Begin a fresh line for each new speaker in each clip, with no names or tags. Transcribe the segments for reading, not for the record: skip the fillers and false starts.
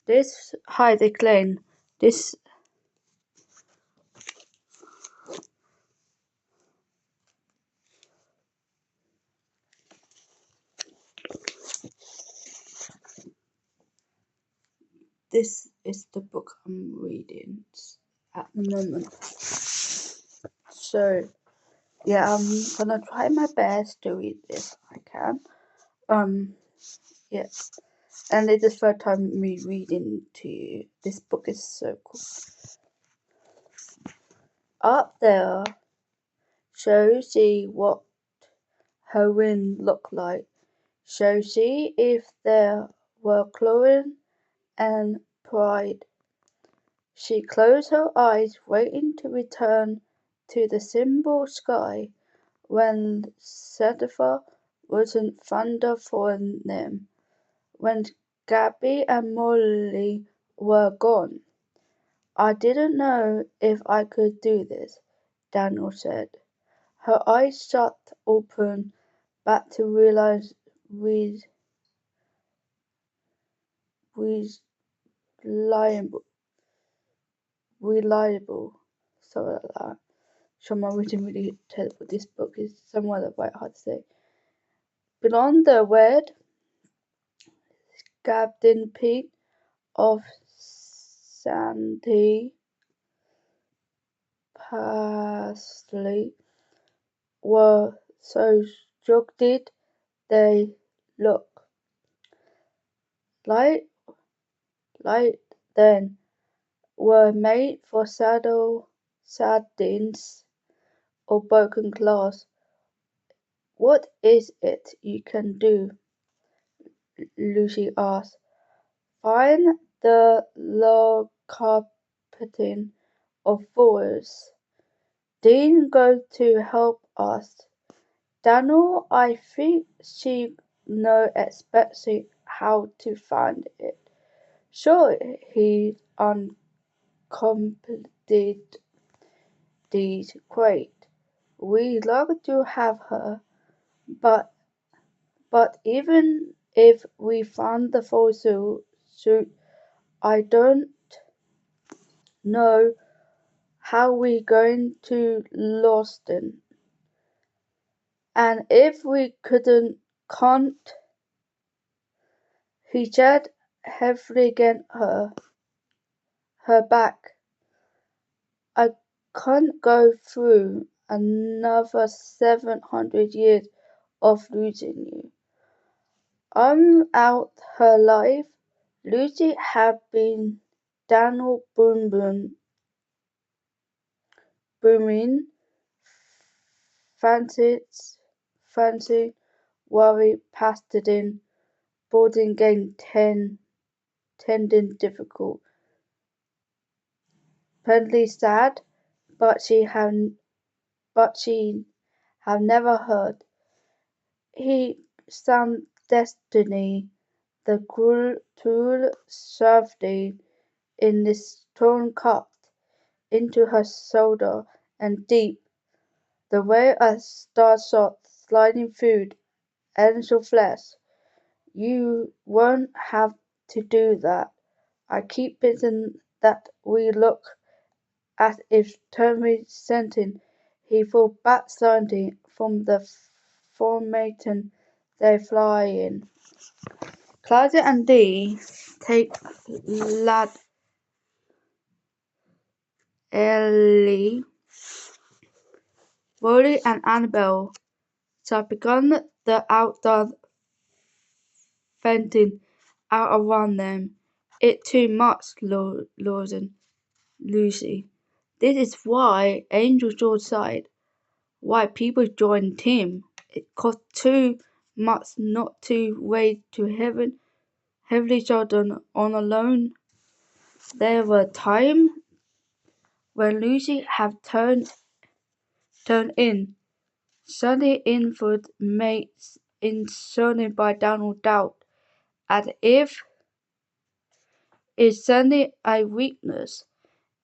This high decline, this is the book I'm reading at the moment. So yeah, I'm gonna try my best to read this. I can. Yes. And it's the first time me reading to you. This book is so cool. Up there, shows see what her wing looked like. So see if there were chlorine and pride. She closed her eyes, waiting to return to the simple sky when Sativa wasn't thunder for them, when Gabby and Molly were gone. I didn't know if I could do this, Daniel said. Her eyes shut open back to realize reliable. Sorry like that. So my reading really terrible. This book is somewhat quite hard to say. Beyond the red, Captain Peak of sandy parsley were so structured they look like then were made for sardines or broken glass. What is it you can do? Lucy asked. Find the low carpeting of fools. Dean goes to help us. Daniel, I think she knows exactly how to find it. Sure, he uncomplicated. Great. We'd love to have her, but even if we found the fossil suit, I don't know how we're going to lost it. And if we can't, he said heavily against her back. I can't go through another 700 years of losing you. I'm out her life. Lucy had been Daniel booming, fancy, worry, pasted boarding game tending difficult. Penley sad, but she had never heard. He some destiny, the cruel safety in this torn cut into her shoulder and deep, the way a star shot sliding through angel flesh. You won't have to do that. I keep thinking that we look as if Tommy scenting he fell back sliding from the formation they fly in. Claudia and Dee take lad Ellie, Rolly and Annabelle have begun the outdoor venting out around them. It's too much, Lawson. Lucy. This is why Angel George sighed. Why people join team. It costs too much not to wade to heaven, heavily children on alone. There were times when Lucy had turned in, suddenly inward mates insulted by Donald doubt, as if it's suddenly a weakness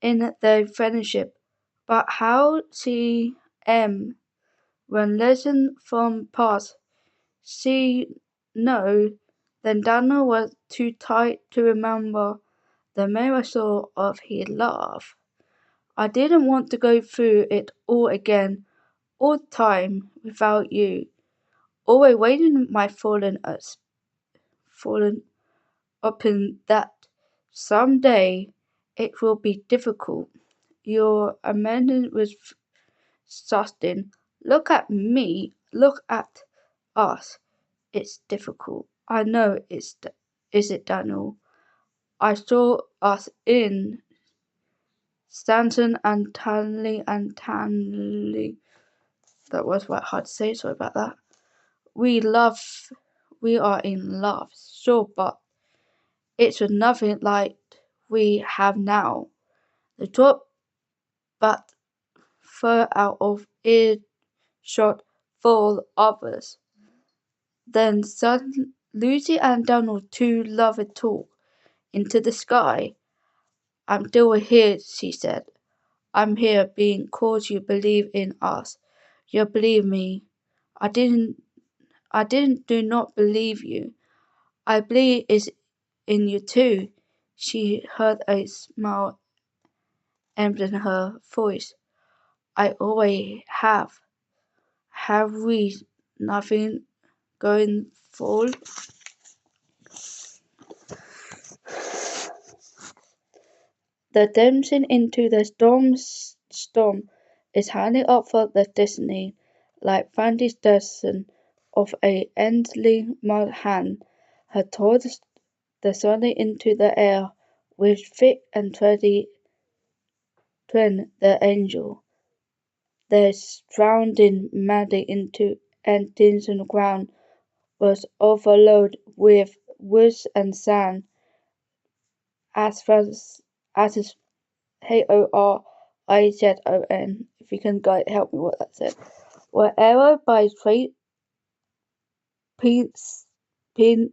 in their friendship. But how she when lesson from past, she know then Daniel was too tight to remember The mirror saw of he laughed. I didn't want to go through it all again, all the time, without you. Always waiting my fallen upon that someday it will be difficult. Your amendment was Sustin. Look at me, look at us. It's difficult. I know is it, Daniel? I saw us in Stanton and Tanley. That was quite hard to say, sorry about that. We are in love, sure, but it's nothing like we have now. The drop but fur out of earshot full others. Then suddenly Lucy and Donald two lovers talk into the sky. I'm still here, she said. I'm here because you believe in us. You believe me. I didn't do not believe you. I believe is in you too. She heard a smile in her voice. I always have. Have we nothing going for? The dancing into the storm is hanging up for the destiny, like Fanny's descent of a endless mud hand had tossed the sun into the air with thick and thready twin the angel. Their drowning madly into and the ground was overloaded with woods and sand as fast as his Horizon. If you can guide help me what that said. Wherever by straight pinsantilin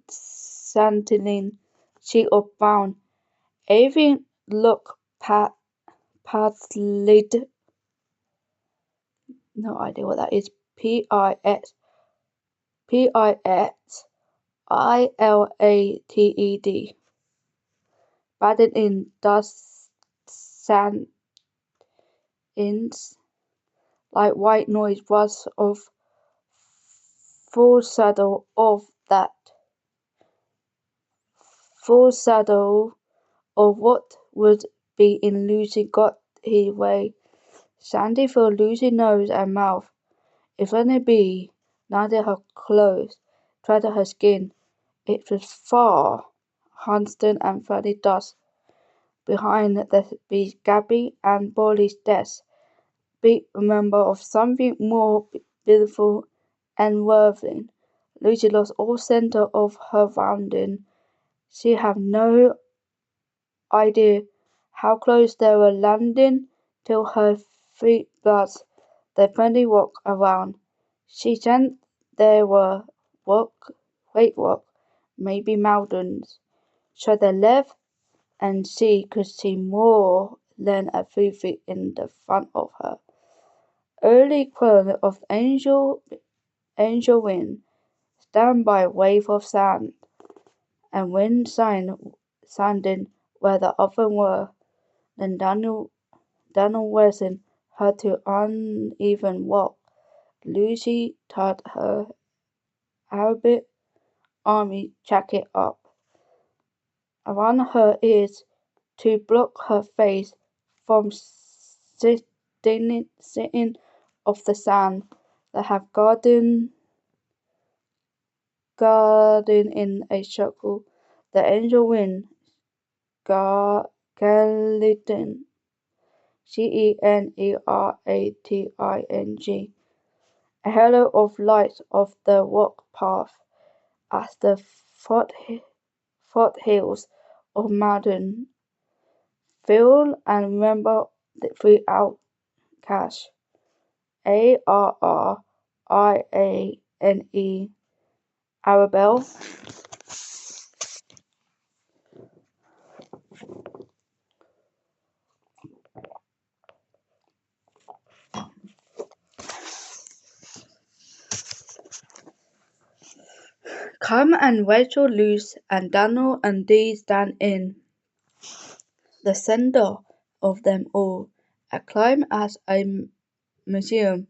sheet of brown, everything looked paslid. No idea what that is. Pislated. Batted in dust sand ins like white noise was of foreshadow of what would be in Lucy got his way. Sandy filled Lucy's nose and mouth. If only be neither her clothes, tried her skin. It was far, Hunston and Freddy dust behind the beast Gabby and Bolly's desk. Big remember of something more beautiful and worthy. Lucy lost all centre of her rounding. She had no idea how close they were landing till her feet buzzed. They finally walked around. She sensed there were great rock, maybe mountains. So they left and she could see more than a few feet in the front of her. Early current of angel wind, stand by wave of sand, and wind sanding where the other were. Then Daniel Wesson had to uneven walk. Lucy tied her Arabic army jacket up around her ears to block her face from sitting off the sand that had garden in a circle. The angel wind Galitin Generating a halo of light of the walk path as the foothills of mountain fill and remember the three outcasts Arrane Arabelle. Come and Rachel loose and Daniel and Dee stand in The center of them all, a climb as a museum.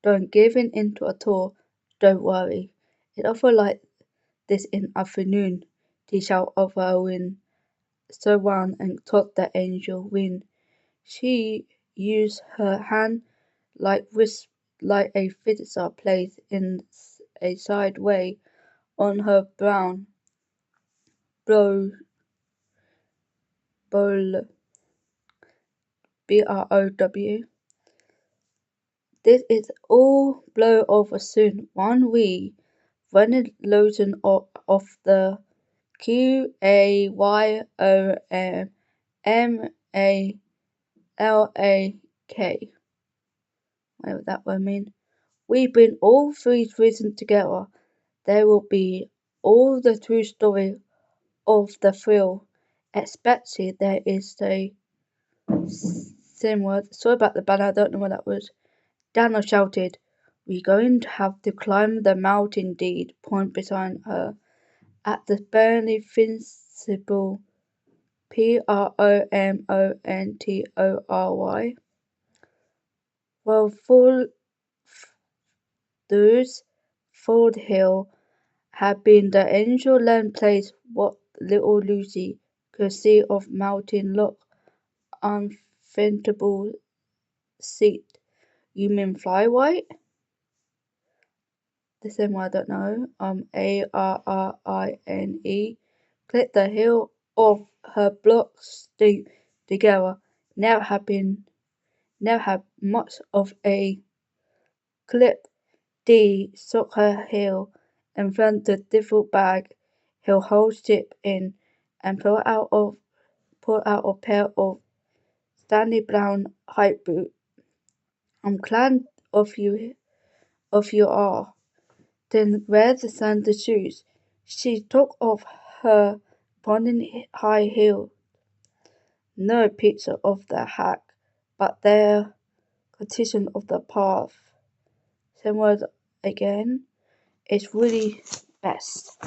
Don't give in into a tour, don't worry. It offer like this in afternoon, he shall overwin. So one and taught the angel win. She used her hand like like a fiddler plays in a side way on her brown bow bowl BROW. This is all blow over soon. One wee running lotion of the QAYOMMALAK. Whatever that word mean. We bring all three reasons together. There will be all the true story of the thrill. Especially there is a same word. Sorry about the banner, I don't know what that was. Daniel shouted, "We're going to have to climb the mountain indeed," point beside her. At the barely invincible PROMONTORY. Well, those Ford Hill had been the angel land place what little Lucy could see of mountain look unfathomable seat. You mean fly white? The same one I don't know. ARRINE. Click the heel of her block stick together. Never had much of a clip. D sock her heel and found the devil bag he'll hold ship in and pull out a pair of Stanley Brown high boot. I'm glad of you are. Then wear the sandal shoes. She took off her bonnet high heel. No picture of the hack, but their condition of the path. Same word again. It's really best.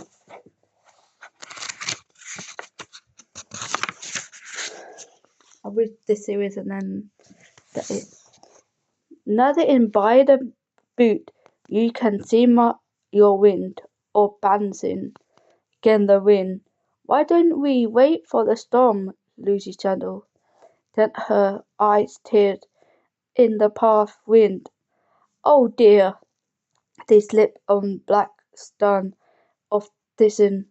I'll read this series and then that is. Nothing by the boot. You can see your wind or bouncing again the wind. Why don't we wait for the storm? Lucy shuddered. Then her eyes teared in the path wind. Oh dear! They slipped on black stone of Dixon,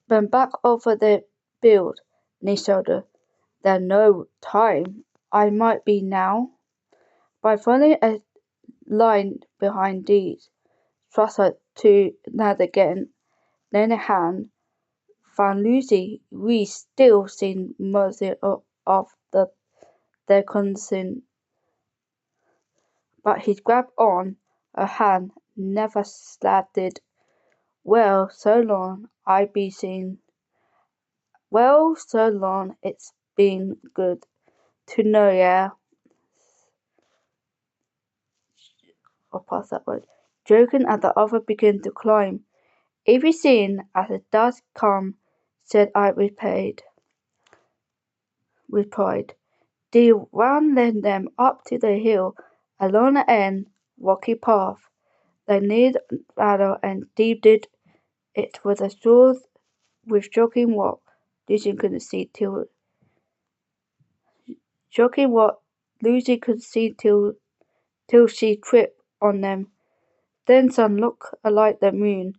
went back over their build, knee shoulder. There's no time. I might be now. By following a line behind these, thrust her to that again, then a hand, found Lucy. We still seen mercy of their consent. But he grabbed on her hand, never slackened. Well, so long, I be seen. Well, so long, it's been good to know ya. I'll pass that word. Joking as the other began to climb. If you seen as the dusk come, said I with pride. They ran them up to the hill, along the end, rocky path. They neared rather and deep it was a short with shocking walk. Lucy couldn't see till she tripped on them. Then sun looked like the moon.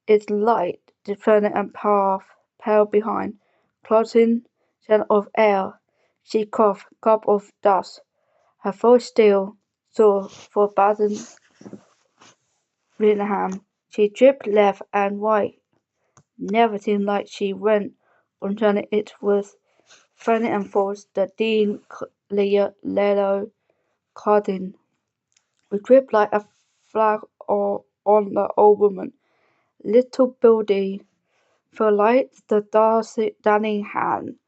Its light, the planet and path, pale behind, clotting scent of air. She coughed, cup of dust. Her voice still, sore, foreboding Willingham. She tripped left and right. Never seemed like she went until it was funny and false. The Dean Lelo Cardin. We tripped like a flag on the old woman. Little Billy felt like the darling hand.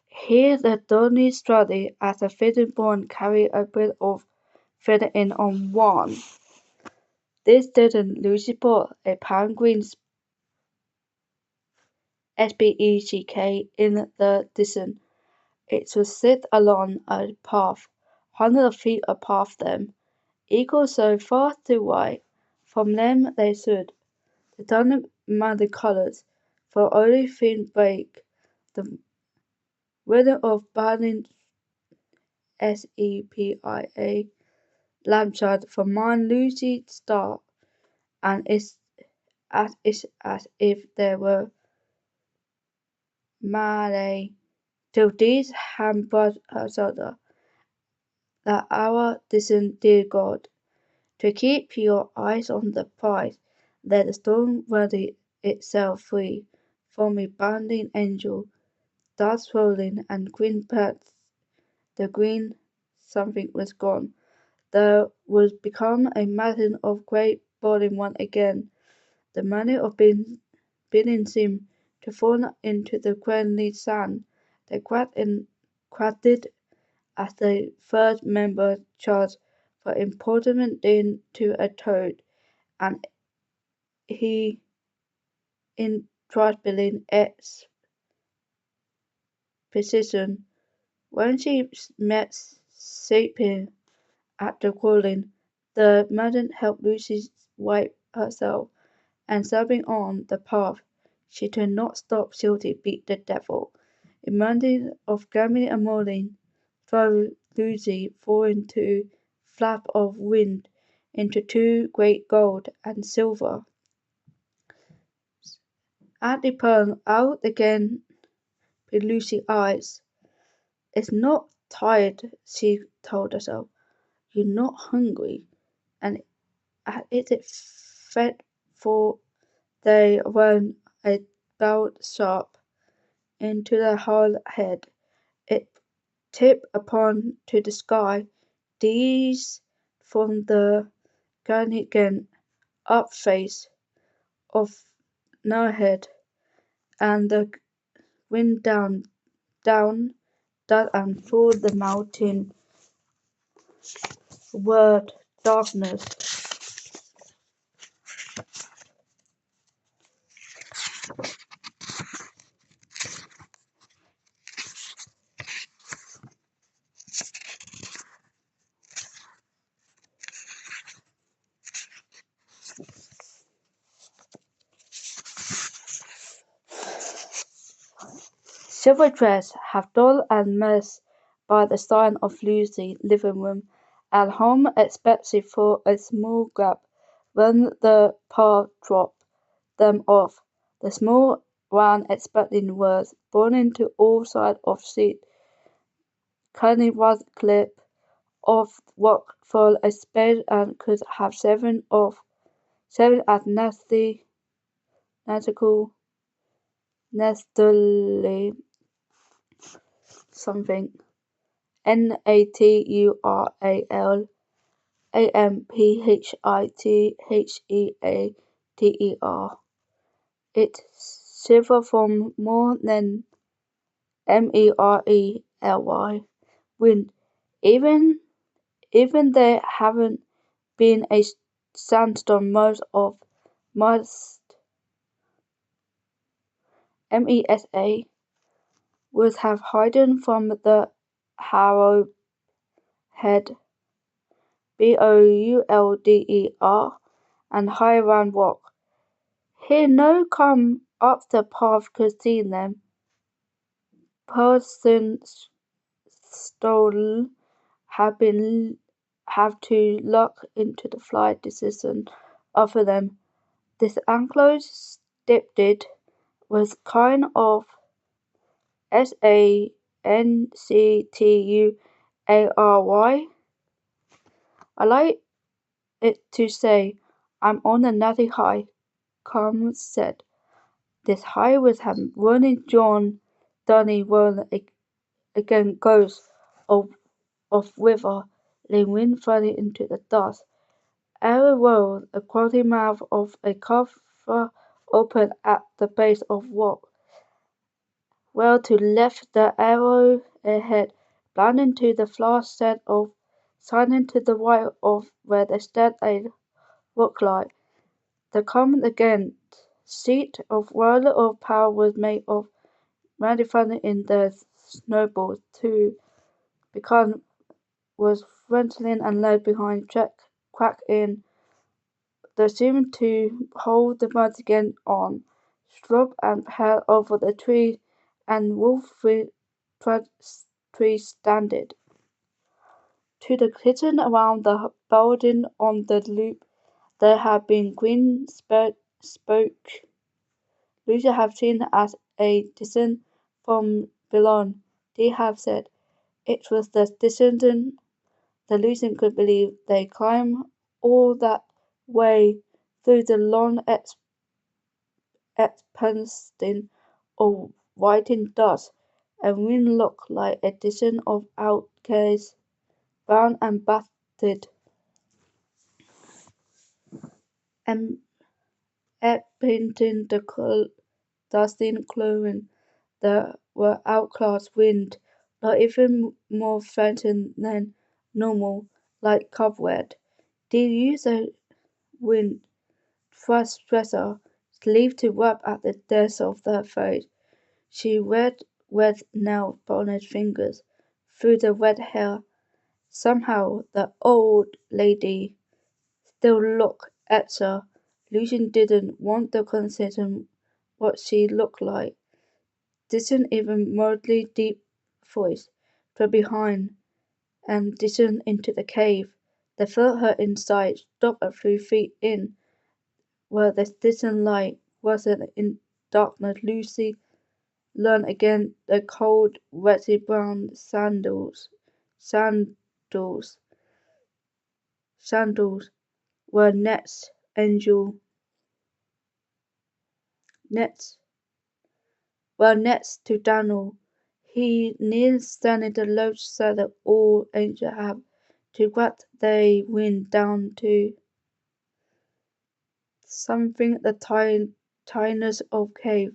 Here the Donny studied as a fitting born carried a bit of feather in on one. This didn't Lucy bought a pound green speck in the distance. It would sit along a path, hundreds of feet above them, equal so far to right. From them they stood, the dominant colours, for only thin break, the rhythm of burning SEPIA lampshade from Mount Lucy star, and it's as if they were Malay. Till these hampered her shoulder, that hour distant dear God, to keep your eyes on the prize, let the storm ready itself free from a bounding angel, dust rolling and green paths, the green something was gone. There would become a mountain of great boiling one again. The money of bidding seemed to fall into the friendly sand. They quacked as the third member charged for important din to a toad, and he in trifling its precision. When she met Sapien at the calling, the maiden helped Lucy wipe herself, and stepping on the path, she did not stop till they beat the devil. A mountain of gambling and mourning threw Lucy falling to flap of wind into two great gold and silver. At the pearl out again with Lucy's eyes. It's not tired, she told herself. You're not hungry, and is it fed for they run a belt sharp into the whole head. It tipped upon to the sky. These from the Ganigan up face of no head, and the wind down, that and through the mountain word darkness. Silver dress, half doll and mess by the side of Lucy's living room, at home expected for a small grab when the paw dropped them off. The small one expecting words born into all sides of seat, cunning one clip of rock for a spade and could have seven at nautical nestily something. Natural amphitheater. It shiver from more than merely wind. Even there haven't been a sandstorm most mesa would have hidden from the harrow head boulder and high round rock. Here no come up the path could see them. Person stolen have to look into the flight decision of them. This enclosed stipted was kind of SANCTUARY. I like it to say I'm on another high, Combs said. This high was have running John Dunny run again ghost of river, lay wind flooding into the dust. Every rolled a quality mouth of a cover open at the base of rock. Well to left the arrow ahead, blinding to the flash set of silent to the right of where they stood a rock light. The comet again Seat of whirl of power was made of manufactured in the snowballs to become was Franklin and led behind crack in the seemed to hold the birds again on shrub and pear over the tree and wolf tree standed. To the kitten around the building on the loop there had been green spoke Lucy have seen as a descent from below. They have said it was the descendant the Lucian could believe they climbed all that way through the long expanse of whiting dust, and wind looked like a descent of outcasts, brown and battered, and painting the dusty clothing that were outclass wind, not even more threatening than normal, like cobweb. They used a wind thrust dresser sleeve to rub at the depths of her throat. She read red nail bonnet fingers through the red hair. Somehow the old lady still looked at her. Lucian didn't want to consider what she looked like. Didn't even mildly deep voice from behind and didn't into the cave. They felt her inside, stopped a few feet in, where the distant light wasn't in darkness. Lucy learned again the cold, wetty brown sandals, sandals were nets, were nets to Daniel. He near standing the lodge so that all angels have to grab they wind down to something the tiness of cave.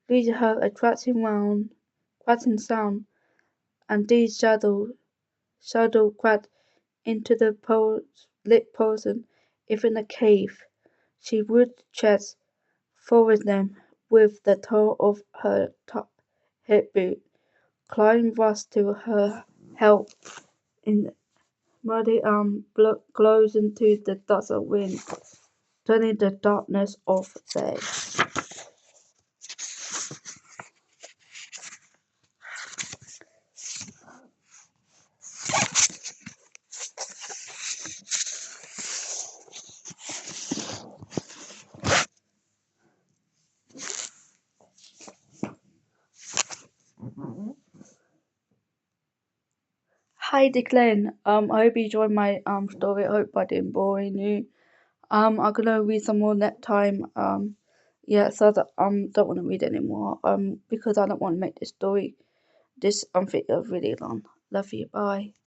Lucy heard a cracking sound, and these shadow cracked into the lit person. If in the cave, she would chest forward them with the toe of her hip boot, climb fast to her help in muddy glows into the dust of wind, turning the darkness of day. Hi Declan, I hope you enjoyed my story. I hope I didn't bore you. I'm gonna read some more next time. Yeah, so that don't want to read anymore. Because I don't want to make this story this figure really long. Love you. Bye.